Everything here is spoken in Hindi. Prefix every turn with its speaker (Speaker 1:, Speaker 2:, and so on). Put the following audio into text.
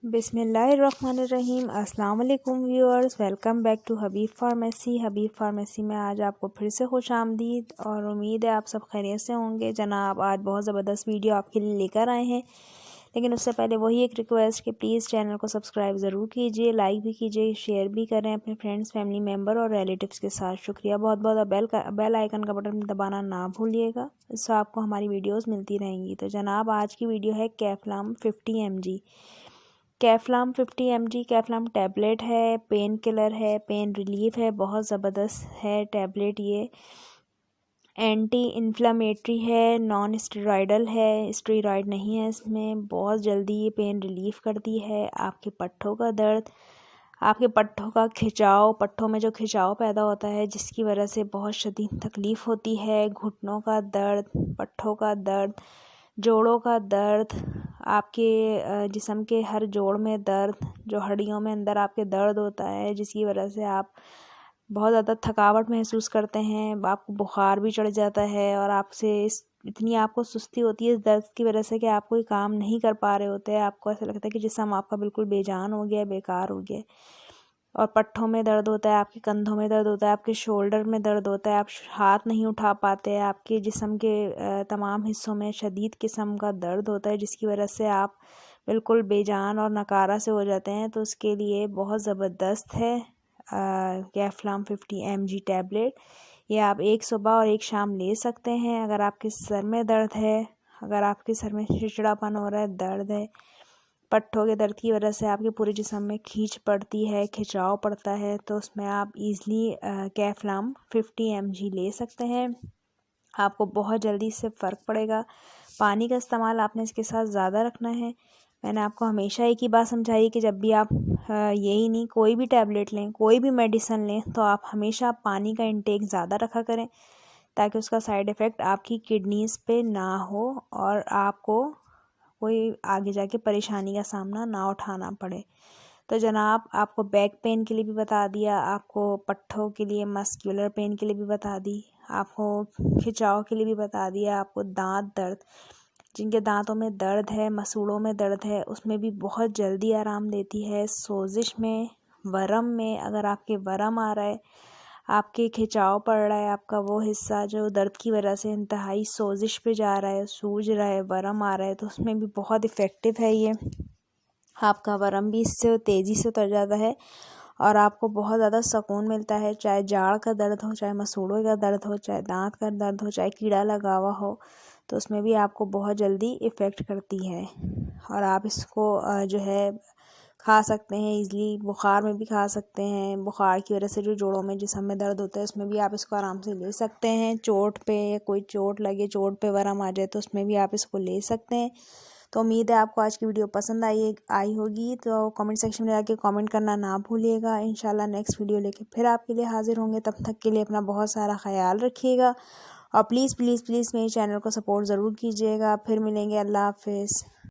Speaker 1: बिस्मिल्लाहिर्रहमानिर्रहीम। अस्सलाम वालेकुम viewers, welcome back to Habib pharmacy. Habib pharmacy में आज आपको फिर से खुश आमदीद और उम्मीद है आप सब खैरियत से होंगे। जनाब आज बहुत ज़बरदस्त वीडियो आपके लिए लेकर आए हैं, लेकिन उससे पहले वही एक रिक्वेस्ट कि प्लीज़ चैनल को सब्सक्राइब ज़रूर कीजिए, लाइक भी कीजिए, शेयर भी करें अपने फ्रेंड्स, फैमिली मेम्बर और रिलेटिव्स के साथ। शुक्रिया बहुत बहुत। और बेल आइकन का बटन दबाना ना भूलिएगा, इससे आपको हमारी वीडियोस मिलती रहेंगी। तो जनाब आज की वीडियो है कैफ्लाम 50 mg। कैफ्लाम 50 mg कैफ्लाम टैबलेट है, पेन किलर है, पेन रिलीफ है, बहुत ज़बरदस्त है टैबलेट। ये एंटी इन्फ्लामेटरी है, नॉन स्टेरॉयडल है, स्टेरॉयड नहीं है इसमें। बहुत जल्दी ये पेन रिलीफ करती है। आपके पट्ठों का दर्द, आपके पट्ठों का खिंचाव, पट्ठों में जो खिंचाव पैदा होता है जिसकी वजह से बहुत शदीद तकलीफ़ होती है, घुटनों का दर्द, पट्ठों का दर्द, जोड़ों का दर्द, आपके जिस्म के हर जोड़ में दर्द, जो हड्डियों में अंदर आपके दर्द होता है जिसकी वजह से आप बहुत ज़्यादा थकावट महसूस करते हैं, आपको बुखार भी चढ़ जाता है और आपसे इतनी आपको सुस्ती होती है इस दर्द की वजह से कि आप कोई काम नहीं कर पा रहे होते हैं। आपको ऐसा लगता है कि जिस्म आपका बिल्कुल बेजान हो गया, बेकार हो गया। और पट्ठों में दर्द होता है, आपके कंधों में दर्द होता है, आपके शोल्डर में दर्द होता है, आप हाथ नहीं उठा पाते, आपके जिस्म के तमाम हिस्सों में शदीद किस्म का दर्द होता है जिसकी वजह से आप बिल्कुल बेजान और नकारा से हो जाते हैं। तो उसके लिए बहुत ज़बरदस्त है कैफ्लाम 50 mg टैबलेट। ये आप एक सुबह और एक शाम ले सकते हैं। अगर आपके सर में दर्द है, अगर आपके सर में चिड़चिड़ापन हो रहा है, दर्द है, पट्ठों के दर्द की वजह से आपके पूरे जिस्म में खींच पड़ती है, खिंचाव पड़ता है, तो उसमें आप इजीली कैफ्लाम 50 mg ले सकते हैं। आपको बहुत जल्दी इससे फ़र्क पड़ेगा। पानी का इस्तेमाल आपने इसके साथ ज़्यादा रखना है। मैंने आपको हमेशा एक ही बात समझाई कि जब भी आप यही नहीं कोई भी टैबलेट लें, कोई भी मेडिसिन लें, तो आप हमेशा पानी का इंटेक ज़्यादा रखा करें ताकि उसका साइड इफ़ेक्ट आपकी किडनीज़ पे ना हो और आपको कोई आगे जाके परेशानी का सामना ना उठाना पड़े। तो जनाब आपको बैक पेन के लिए भी बता दिया, आपको पट्ठों के लिए मस्कुलर पेन के लिए भी बता दी, आपको खिंचाव के लिए भी बता दिया, आपको दांत दर्द, जिनके दांतों में दर्द है, मसूड़ों में दर्द है, उसमें भी बहुत जल्दी आराम देती है। सोजिश में, वरम में, अगर आपके वरम आ रहा है, आपके खिंचाव पड़ रहा है, आपका वो हिस्सा जो दर्द की वजह से इंतहाई सोजिश पे जा रहा है, सूज रहा है, वरम आ रहा है, तो उसमें भी बहुत इफ़ेक्टिव है ये। आपका वरम भी इससे तेज़ी से उतर जाता है और आपको बहुत ज़्यादा सुकून मिलता है। चाहे जाड़ का दर्द हो, चाहे मसूड़ों का दर्द हो, चाहे दांत का दर्द हो, चाहे कीड़ा लगा हुआ हो, तो उसमें भी आपको बहुत जल्दी इफ़ेक्ट करती है। और आप इसको जो है खा सकते हैं ईज़िली, बुखार में भी खा सकते हैं। बुखार की वजह से जो जोड़ों में जिस्म में दर्द होता है उसमें भी आप इसको आराम से ले सकते हैं। चोट पे या कोई चोट लगे, चोट पे वरम आ जाए तो उसमें भी आप इसको ले सकते हैं। तो उम्मीद है आपको आज की वीडियो पसंद आई होगी। तो कमेंट सेक्शन में जाके कमेंट करना ना भूलिएगा। इंशाल्लाह नेक्स्ट वीडियो लेके फिर आपके लिए हाजिर होंगे। तब तक के लिए अपना बहुत सारा ख्याल रखिएगा और प्लीज़ प्लीज़ प्लीज़ मेरे चैनल को सपोर्ट ज़रूर कीजिएगा। फिर मिलेंगे। अल्लाह हाफिज़।